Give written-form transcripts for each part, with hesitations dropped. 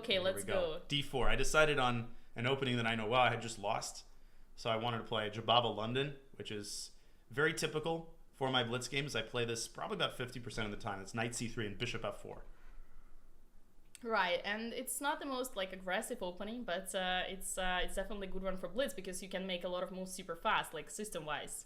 Okay, Here let's we go. D4. I decided on an opening that I know well I had just lost. So I wanted to play Jababa London, which is very typical for my blitz games. I play this probably about 50% of the time. It's knight c3 and bishop f4. Right, and it's not the most like aggressive opening, but it's definitely a good one for blitz because you can make a lot of moves super fast, like system-wise.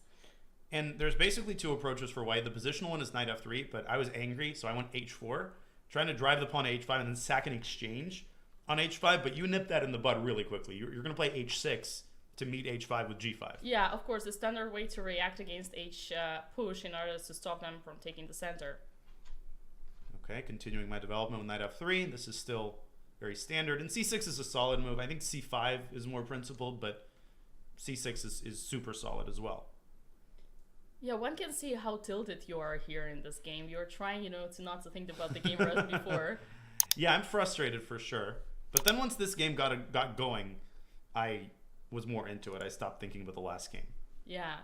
And there's basically two approaches for white. The positional one is knight f3, but I was angry, so I went h4, trying to drive the pawn to h5 and then sack an exchange on h5, but you nip that in the bud really quickly. You're going to play h6 to meet h5 with g5. Yeah, of course, the standard way to react against h push in order to stop them from taking the center. Okay, continuing my development with knight f3. This is still very standard. And c6 is a solid move. I think c5 is more principled, but c6 is super solid as well. Yeah, one can see how tilted you are here in this game. You're trying, to not to think about the game as before. Yeah, I'm frustrated for sure. But then once this game got going, I was more into it. I stopped thinking about the last game. Yeah.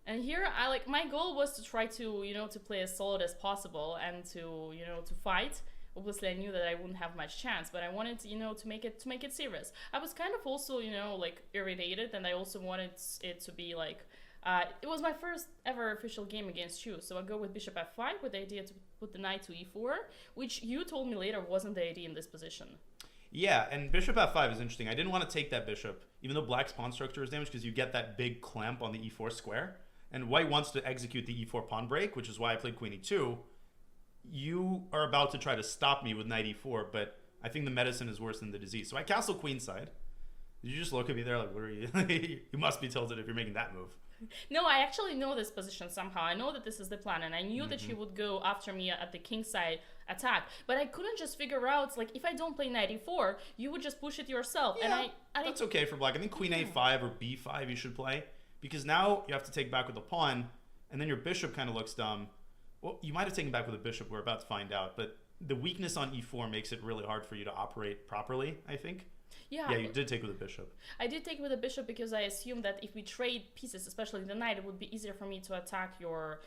And here, my goal was to try to, to play as solid as possible and to, to fight. Obviously, I knew that I wouldn't have much chance, but I wanted, to make it serious. I was kind of also, irritated, and I also wanted it to be it was my first ever official game against you, so I go with bishop f5 with the idea to put the knight to e4, which you told me later wasn't the idea in this position. Yeah, and bishop f5 is interesting. I didn't want to take that bishop, even though black's pawn structure is damaged, because you get that big clamp on the e4 square. And white wants to execute the e4 pawn break, which is why I played queen e2. You are about to try to stop me with knight e4, but I think the medicine is worse than the disease. So I castle queenside. Did you just look at me there like, what are you? You must be tilted if you're making that move. No, I actually know this position somehow. I know that this is the plan, and I knew that you would go after me at the kingside attack. But I couldn't just figure out, if I don't play knight e4, you would just push it yourself. Yeah, and that's okay for black. I think queen a5 or b5 you should play. Because now you have to take back with the pawn, and then your bishop kind of looks dumb. Well, you might have taken back with a bishop. We're about to find out. But the weakness on e4 makes it really hard for you to operate properly, I think. Yeah, you did take with a bishop. I did take with a bishop because I assumed that if we trade pieces, especially the knight, it would be easier for me to attack your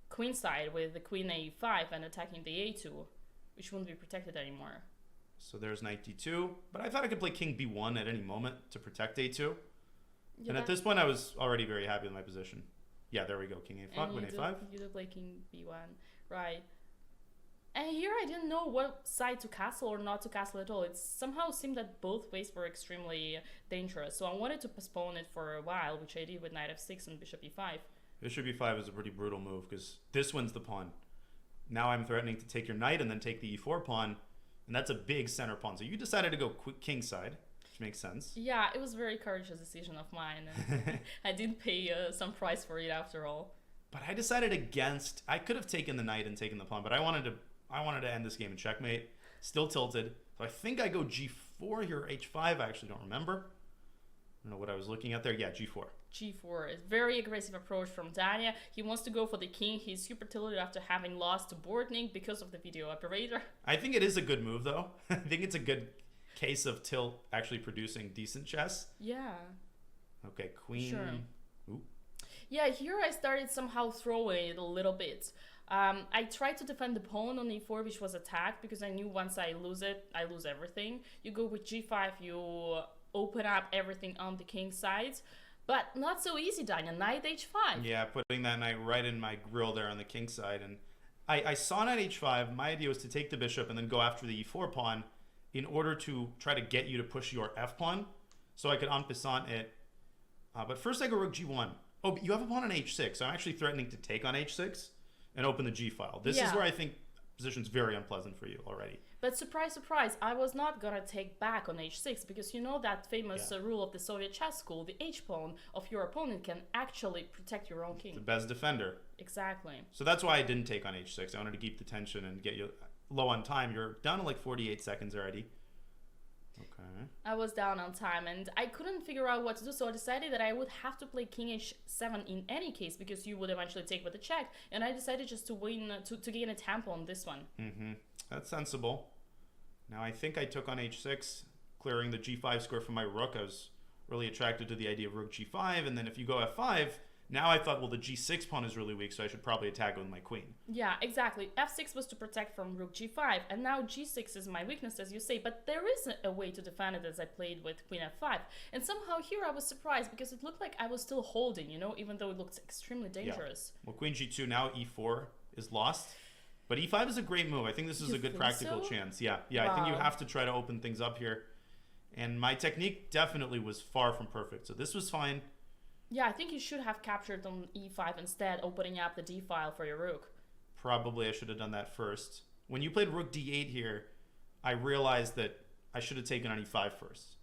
queen side with the queen a5 and attacking the a2, which wouldn't be protected anymore. So there's knight d2. But I thought I could play king b1 at any moment to protect a2. Yeah. And at this point, I was already very happy with my position. Yeah, there we go. King a5, queen a5. You did play king b1, right. And here I didn't know what side to castle or not to castle at all. It somehow seemed that both ways were extremely dangerous. So I wanted to postpone it for a while, which I did with knight f6 and bishop e5. Bishop e5 is a pretty brutal move because this wins the pawn. Now I'm threatening to take your knight and then take the e4 pawn. And that's a big center pawn. So you decided to go king side. Makes sense. Yeah, it was a very courageous decision of mine. And I did pay some price for it after all. But I decided against. I could have taken the knight and taken the pawn, but I wanted to end this game in checkmate. Still tilted. So I think I go g4 here, h5. I actually don't remember. I don't know what I was looking at there. Yeah, g4. G4 is very aggressive approach from Danya. He wants to go for the king. He's super tilted after having lost to Boardnik because of the video operator. I think it is a good move though. I think it's a good case of tilt actually producing decent chess. Yeah. Okay, queen. Sure. Ooh. Yeah, here I started somehow throwing it a little bit. I tried to defend the pawn on e4, which was attacked, because I knew once I lose it, I lose everything. You go with g5, you open up everything on the king side. But not so easy, Danya. Knight h5. Yeah, putting that knight right in my grill there on the king side. And I saw knight h5. My idea was to take the bishop and then go after the e4 pawn, in order to try to get you to push your f-pawn, so I could en passant it. But first I go rook g1. Oh, but you have a pawn on h6, so I'm actually threatening to take on h6 and open the g-file. This is where I think position's very unpleasant for you already. But surprise, surprise, I was not gonna take back on h6, because you know that famous rule of the Soviet chess school, the h-pawn of your opponent can actually protect your own king. The best defender. Exactly. So that's why I didn't take on h6. I wanted to keep the tension and get you low on time. You're down to like 48 seconds already. Okay. I was down on time and I couldn't figure out what to do, so I decided that I would have to play king h7 in any case, because you would eventually take with the check, and I decided just to win to gain a tempo on this one. That's sensible. Now I think I took on h6, clearing the g5 square from my rook. I was really attracted to the idea of rook g5, and then if you go f5, Now I thought, well, the g6 pawn is really weak, so I should probably attack with my queen. Yeah, exactly. f6 was to protect from rook g5, and now g6 is my weakness, as you say, but there is a way to defend it, as I played with queen f5. And somehow here I was surprised, because it looked like I was still holding, you know, even though it looked extremely dangerous. Yeah. Well, queen g2, now e4 is lost. But e5 is a great move. I think this is a good practical chance. Yeah, Wow. I think you have to try to open things up here. And my technique definitely was far from perfect, so this was fine. Yeah, I think you should have captured on e5 instead, opening up the d file for your rook. Probably I should have done that first. When you played rook d8 here, I realized that I should have taken on e5 first.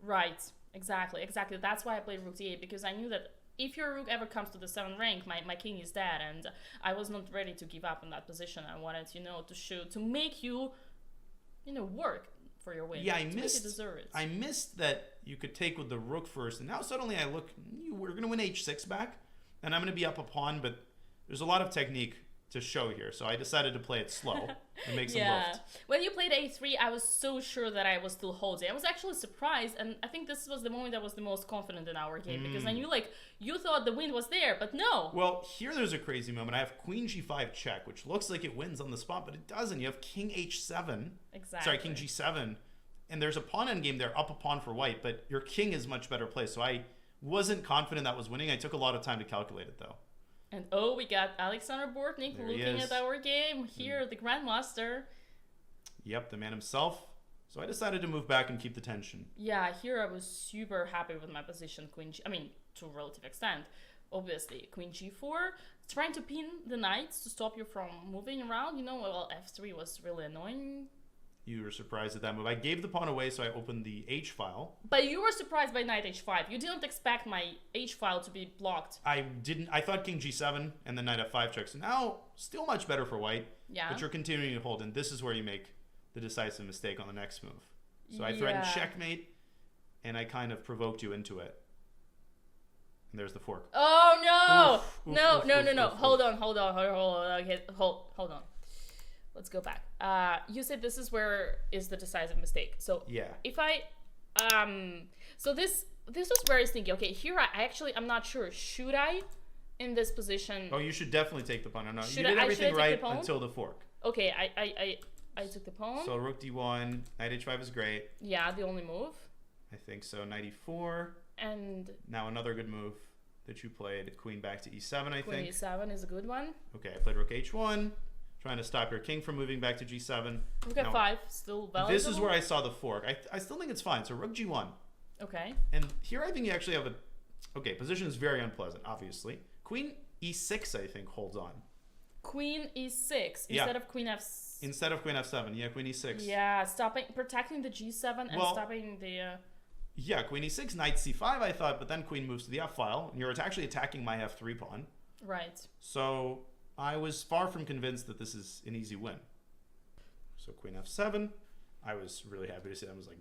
Right, exactly. That's why I played rook d8, because I knew that if your rook ever comes to the 7th rank, my king is dead, and I was not ready to give up in that position. I wanted, you know, to make you, you know, work for your win. Yeah, to make you deserve it. I missed that you could take with the rook first, and now suddenly I look, we're going to win h6 back, and I'm going to be up a pawn, but there's a lot of technique to show here, so I decided to play it slow and make some lift. When you played a3, I was so sure that I was still holding. I was actually surprised, and I think this was the moment I was the most confident in our game, because I knew, like, you thought the win was there, but no. Well, here there's a crazy moment. I have queen g5 check, which looks like it wins on the spot, but it doesn't. You have king h7. Exactly. Sorry, king g7. And there's a pawn endgame there, up a pawn for white, but your king is much better placed. So I wasn't confident that was winning. I took a lot of time to calculate it, though. And we got Alexander Bortnik looking at our game here, the Grandmaster. Yep, the man himself. So I decided to move back and keep the tension. Yeah, here I was super happy with my position, to a relative extent. Obviously, queen g4, trying to pin the knights to stop you from moving around. You know, well, f3 was really annoying. You were surprised at that move. I gave the pawn away, so I opened the h file. But you were surprised by knight h5. You didn't expect my h file to be blocked. I didn't. I thought king g7 and then knight f5 checks. So now, still much better for white. Yeah. But you're continuing to hold, and this is where you make the decisive mistake on the next move. So I threatened checkmate, and I kind of provoked you into it. And there's the fork. Oh no! Oof, No. oof, Hold on. Okay, hold on. Let's go back. You said this is where is the decisive mistake. So yeah. If I so this was where I was thinking, okay, here I'm not sure. Should I in this position? Oh, you should definitely take the pawn. No, you should did everything I right until the fork. Okay, I took the pawn. So rook d1, knight h5 is great. Yeah, the only move. I think so. Knight e4. And now another good move that you played. Queen back to e7, I think. Queen e7 is a good one. Okay, I played rook h1. Trying to stop your king from moving back to g7. Rook f5, still valuable. This is where I saw the fork. I still think it's fine. So rook g1. Okay. And here I think you actually have a... Okay, position is very unpleasant, obviously. Queen e6, I think, holds on. Queen e6 instead of queen f... Instead of queen f7. Yeah, queen e6. Yeah, protecting the g7 and stopping the... Yeah, queen e6, knight c5, I thought, but then queen moves to the f-file, and you're actually attacking my f3 pawn. Right. So I was far from convinced that this is an easy win. So queen f7, I was really happy to see that. I was like,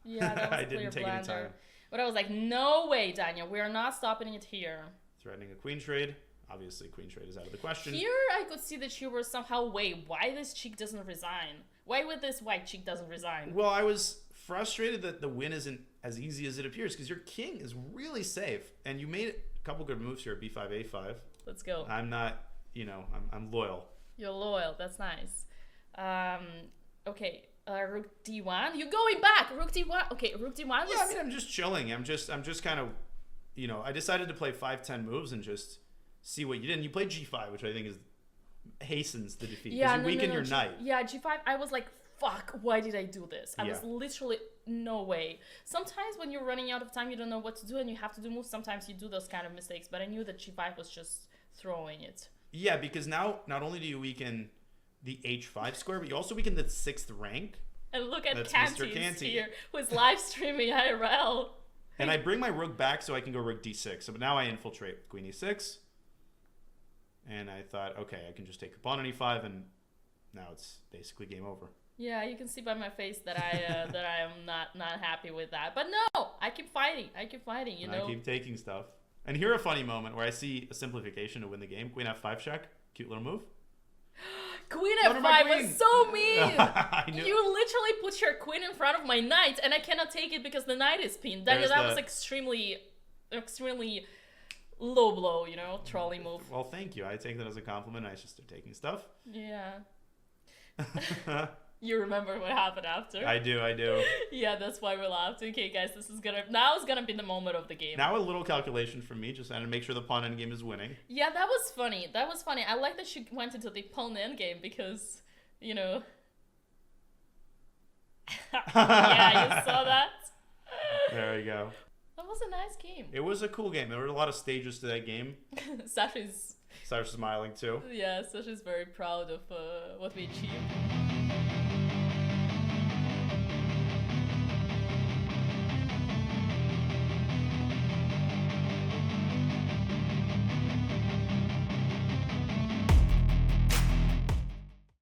yeah, that was I didn't take any time. But I was like, no way, Danya, we are not stopping it here. Threatening a queen trade. Obviously, queen trade is out of the question. Here, I could see that you were somehow, why this cheek doesn't resign? Why would this white cheek doesn't resign? Well, I was frustrated that the win isn't as easy as it appears, because your king is really safe, and you made a couple good moves here, b5, a5. Let's go. I'm not, I'm loyal. You're loyal. That's nice. Okay. Rook d1. You're going back. Rook d1. Okay, rook d1 was... Yeah, I mean, I'm just chilling. I'm just kind of, I decided to play 5-10 moves and just see what you did. And you played g5, which I think hastens the defeat. Yeah, you weaken your knight. Yeah, g5. I was like, fuck, why did I do this? I was literally, no way. Sometimes when you're running out of time, you don't know what to do and you have to do moves. Sometimes you do those kind of mistakes, but I knew that g5 was just throwing it. Yeah, because now not only do you weaken the h5 square, but you also weaken the 6th rank. And look at Canty here, who's live streaming IRL. And I bring my rook back so I can go rook d6. So now I infiltrate queen e6. And I thought, okay, I can just take the pawn on e5, and now it's basically game over. Yeah, you can see by my face that I that I am not happy with that. But no, I keep fighting. I keep fighting. You know. I keep taking stuff. And here a funny moment where I see a simplification to win the game. Queen f5 check, cute little move. Queen f5 was so mean. I knew. You literally put your queen in front of my knight, and I cannot take it because the knight is pinned. That was extremely low blow, trolley move. Well, thank you. I take that as a compliment. I just start taking stuff. Yeah. You remember what happened after? I do. Yeah, that's why we laughed. Okay, guys, now is gonna be the moment of the game. Now a little calculation from me, just to make sure the pawn endgame is winning. Yeah, that was funny. I like that she went into the pawn endgame because, Yeah, you saw that? There we go. That was a nice game. It was a cool game. There were a lot of stages to that game. Sasha's Sasha's smiling too. Yeah, Sasha's very proud of what we achieved.